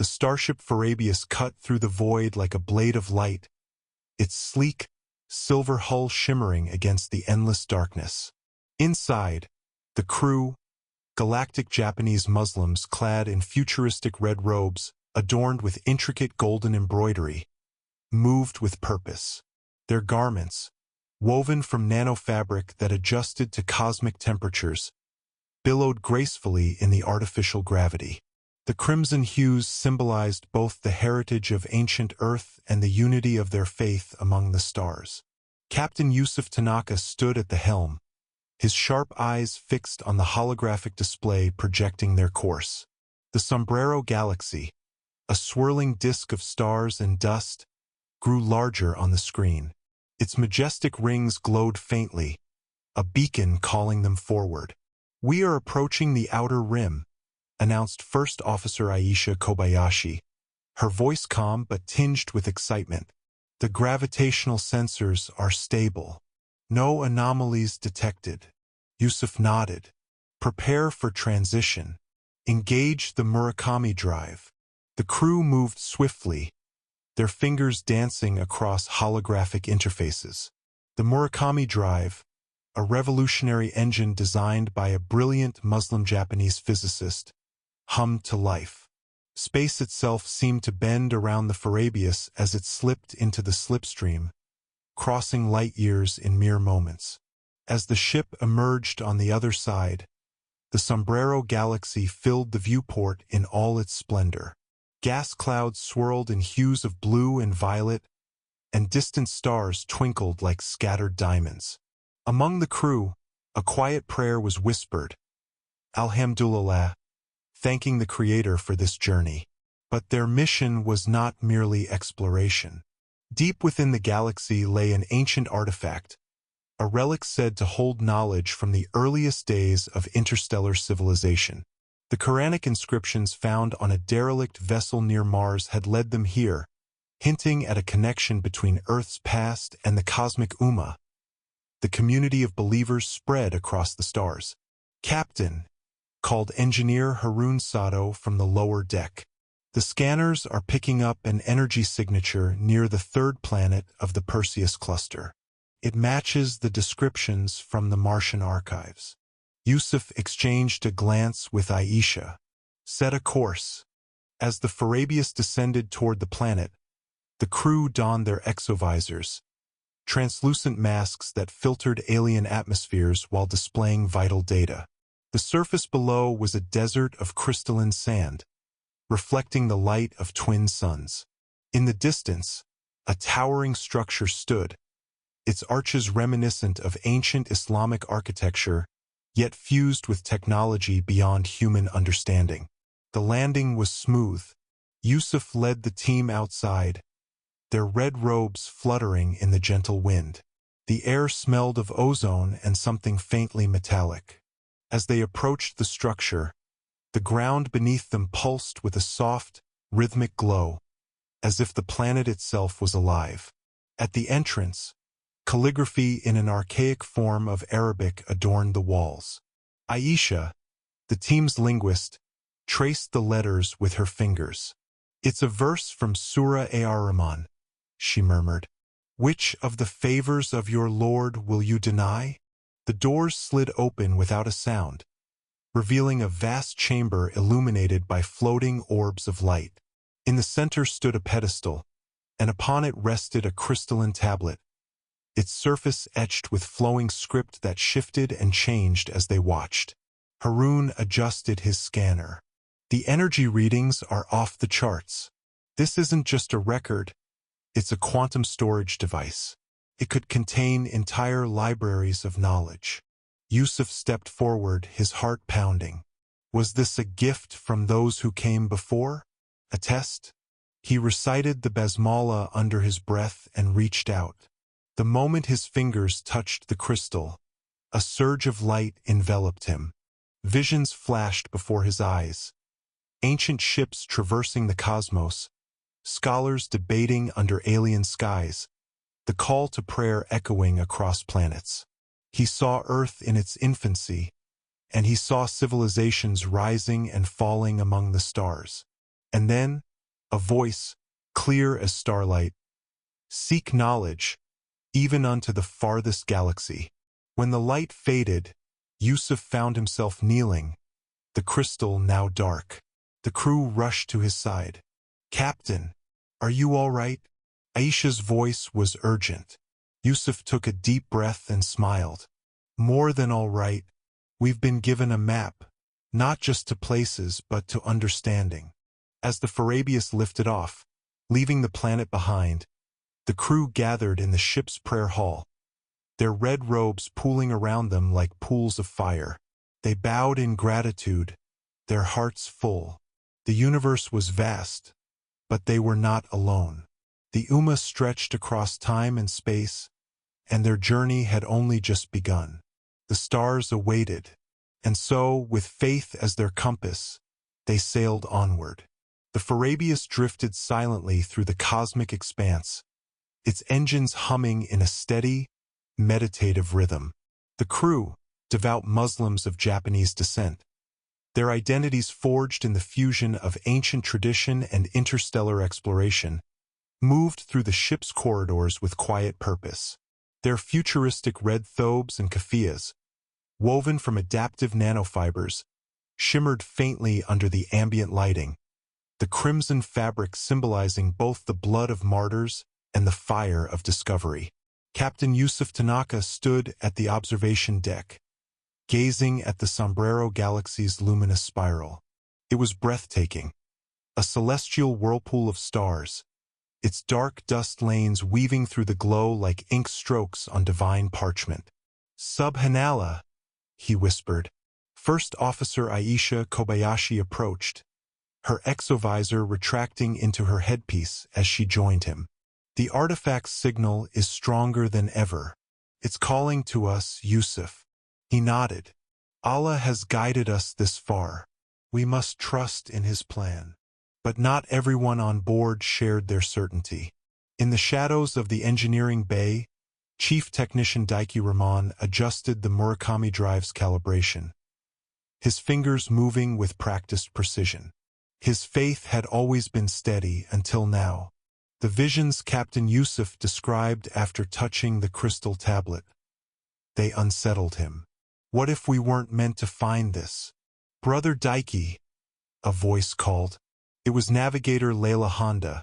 The starship Farabius cut through the void like a blade of light, its sleek, silver hull shimmering against the endless darkness. Inside, the crew, galactic Japanese Muslims clad in futuristic red robes adorned with intricate golden embroidery, moved with purpose. Their garments, woven from nanofabric that adjusted to cosmic temperatures, billowed gracefully in the artificial gravity. The crimson hues symbolized both the heritage of ancient Earth and the unity of their faith among the stars. Captain Yusuf Tanaka stood at the helm, his sharp eyes fixed on the holographic display projecting their course. The Sombrero Galaxy, a swirling disk of stars and dust, grew larger on the screen. Its majestic rings glowed faintly, a beacon calling them forward. "We are approaching the outer rim," announced First Officer Aisha Kobayashi, her voice calm but tinged with excitement. "The gravitational sensors are stable. No anomalies detected." Yusuf nodded. "Prepare for transition. Engage the Murakami drive." The crew moved swiftly, their fingers dancing across holographic interfaces. The Murakami drive, a revolutionary engine designed by a brilliant Muslim-Japanese physicist, hummed to life. Space itself seemed to bend around the Farabius as it slipped into the slipstream, crossing light years in mere moments. As the ship emerged on the other side, the Sombrero Galaxy filled the viewport in all its splendor. Gas clouds swirled in hues of blue and violet, and distant stars twinkled like scattered diamonds. Among the crew, a quiet prayer was whispered, "Alhamdulillah," thanking the Creator for this journey. But their mission was not merely exploration. Deep within the galaxy lay an ancient artifact, a relic said to hold knowledge from the earliest days of interstellar civilization. The Quranic inscriptions found on a derelict vessel near Mars had led them here, hinting at a connection between Earth's past and the cosmic Ummah. The community of believers spread across the stars. "Captain," called engineer Harun Sato from the lower deck. "The scanners are picking up an energy signature near the third planet of the Perseus cluster. It matches the descriptions from the Martian archives." Yusuf exchanged a glance with Aisha. "Set a course." As the Farabius descended toward the planet, the crew donned their exovisors, translucent masks that filtered alien atmospheres while displaying vital data. The surface below was a desert of crystalline sand, reflecting the light of twin suns. In the distance, a towering structure stood, its arches reminiscent of ancient Islamic architecture, yet fused with technology beyond human understanding. The landing was smooth. Yusuf led the team outside, their red robes fluttering in the gentle wind. The air smelled of ozone and something faintly metallic. As they approached the structure, the ground beneath them pulsed with a soft, rhythmic glow, as if the planet itself was alive. At the entrance, calligraphy in an archaic form of Arabic adorned the walls. Aisha, the team's linguist, traced the letters with her fingers. "It's a verse from Surah Ar-Rahman," she murmured. "Which of the favors of your Lord will you deny?" The doors slid open without a sound, revealing a vast chamber illuminated by floating orbs of light. In the center stood a pedestal, and upon it rested a crystalline tablet, its surface etched with flowing script that shifted and changed as they watched. Harun adjusted his scanner. "The energy readings are off the charts. This isn't just a record, it's a quantum storage device. It could contain entire libraries of knowledge." Yusuf stepped forward, his heart pounding. Was this a gift from those who came before? A test? He recited the basmala under his breath and reached out. The moment his fingers touched the crystal, a surge of light enveloped him. Visions flashed before his eyes. Ancient ships traversing the cosmos, scholars debating under alien skies, the call to prayer echoing across planets. He saw Earth in its infancy, and he saw civilizations rising and falling among the stars. And then, A voice, clear as starlight. Seek knowledge, even unto the farthest galaxy. When the light faded, Yusuf found himself kneeling, the crystal now dark. The crew rushed to his side. "Captain, are you all right?" Aisha's voice was urgent. Yusuf took a deep breath and smiled. "More than all right. We've been given a map, not just to places but to understanding." As the Farabius lifted off, leaving the planet behind, the crew gathered in the ship's prayer hall, their red robes pooling around them like pools of fire. They bowed in gratitude, their hearts full. The universe was vast, but they were not alone. The Ummah stretched across time and space, and their journey had only just begun. The stars awaited, and so, with faith as their compass, they sailed onward. The Farabius drifted silently through the cosmic expanse, its engines humming in a steady, meditative rhythm. The crew, devout Muslims of Japanese descent, their identities forged in the fusion of ancient tradition and interstellar exploration, moved through the ship's corridors with quiet purpose. Their futuristic red thobes and keffiyehs, woven from adaptive nanofibers, shimmered faintly under the ambient lighting, the crimson fabric symbolizing both the blood of martyrs and the fire of discovery. Captain Yusuf Tanaka stood at the observation deck, gazing at the Sombrero Galaxy's luminous spiral. It was breathtaking, a celestial whirlpool of stars, its dark dust lanes weaving through the glow like ink strokes on divine parchment. "Subhanallah," he whispered. First Officer Aisha Kobayashi approached, her exovisor retracting into her headpiece as she joined him. "The artifact's signal is stronger than ever. It's calling to us, Yusuf." He nodded. "Allah has guided us this far. We must trust in His plan." But not everyone on board shared their certainty. In the shadows of the engineering bay, Chief Technician Daiki Rahman adjusted the Murakami drive's calibration, his fingers moving with practiced precision. His faith had always been steady until now. The visions Captain Yusuf described after touching the crystal tablet. They unsettled him. "What if we weren't meant to find this?" "Brother Daiki," a voice called. It was Navigator Layla Honda,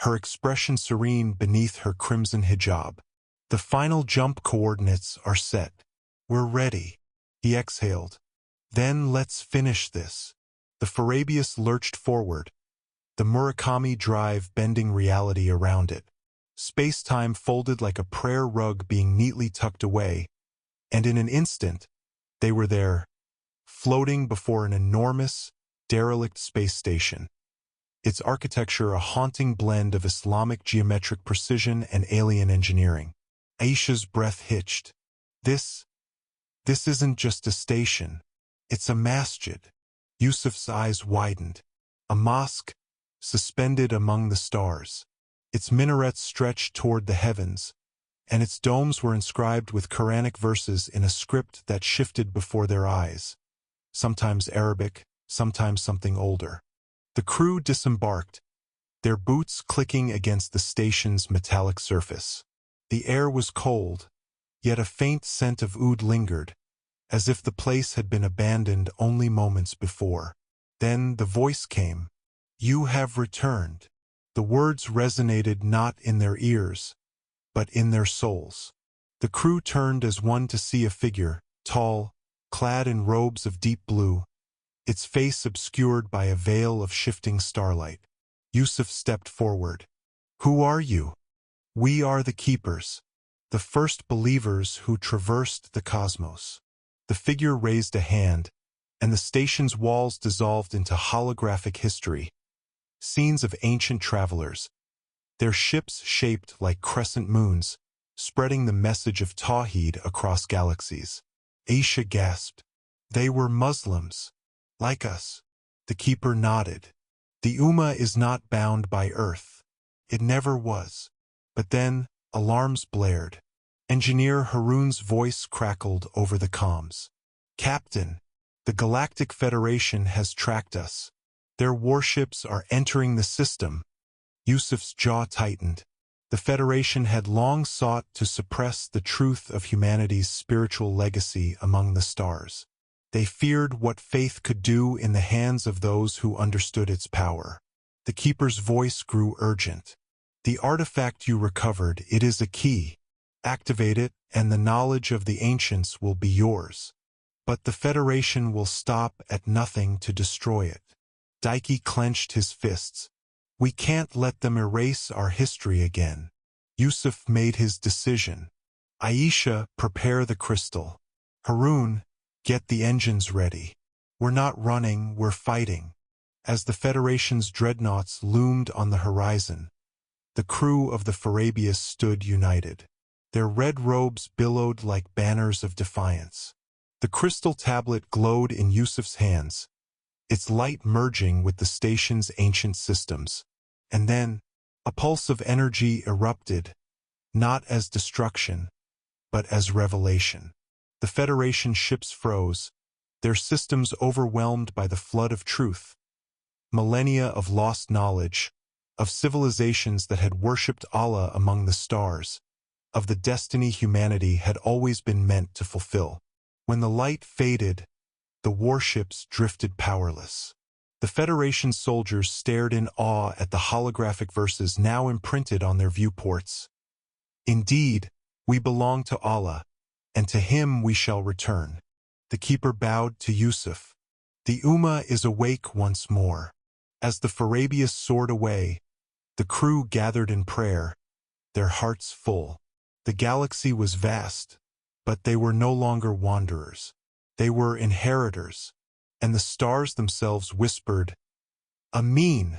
her expression serene beneath her crimson hijab. "The final jump coordinates are set. We're ready." He exhaled. "Then let's finish this." The Farabius lurched forward, the Murakami drive bending reality around it. Space-time folded like a prayer rug being neatly tucked away, and in an instant, they were there, floating before an enormous, derelict space station. Its architecture a haunting blend of Islamic geometric precision and alien engineering. Aisha's breath hitched. This isn't just a station. It's a masjid." Yusuf's eyes widened. A mosque, suspended among the stars. Its minarets stretched toward the heavens, and its domes were inscribed with Quranic verses in a script that shifted before their eyes, sometimes Arabic, sometimes something older. The crew disembarked, their boots clicking against the station's metallic surface. The air was cold, yet a faint scent of oud lingered, as if the place had been abandoned only moments before. Then the voice came. "You have returned." The words resonated not in their ears, but in their souls. The crew turned as one to see a figure, tall, clad in robes of deep blue, its face obscured by a veil of shifting starlight. Yusuf stepped forward. "Who are you?" "We are the Keepers, the first believers who traversed the cosmos." The figure raised a hand, and the station's walls dissolved into holographic history, scenes of ancient travelers, their ships shaped like crescent moons, spreading the message of Tawheed across galaxies. Aisha gasped. "They were Muslims, like us." The keeper nodded. "The Ummah is not bound by Earth. It never was." But then, alarms blared. Engineer Harun's voice crackled over the comms. "Captain, the Galactic Federation has tracked us. Their warships are entering the system. Yusuf's jaw tightened. The Federation had long sought to suppress the truth of humanity's spiritual legacy among the stars. They feared what faith could do in the hands of those who understood its power. The Keeper's voice grew urgent. The artifact you recovered, it is a key. Activate it, and the knowledge of the ancients will be yours. But the Federation will stop at nothing to destroy it. Daiki clenched his fists. We can't let them erase our history again. Yusuf made his decision. Aisha, prepare the crystal. Harun, get the engines ready. We're not running, we're fighting. As the Federation's dreadnoughts loomed on the horizon, the crew of the Farabius stood united. Their red robes billowed like banners of defiance. The crystal tablet glowed in Yusuf's hands, its light merging with the station's ancient systems. And then, a pulse of energy erupted, not as destruction, but as revelation. The Federation ships froze, their systems overwhelmed by the flood of truth. Millennia of lost knowledge, of civilizations that had worshipped Allah among the stars, of the destiny humanity had always been meant to fulfill. When the light faded, the warships drifted powerless. The Federation soldiers stared in awe at the holographic verses now imprinted on their viewports. Indeed, we belong to Allah, and to Him we shall return. The Keeper bowed to Yusuf. The Ummah is awake once more. As the Farabius soared away, the crew gathered in prayer, their hearts full. The galaxy was vast, but they were no longer wanderers. They were inheritors, and the stars themselves whispered, Amin.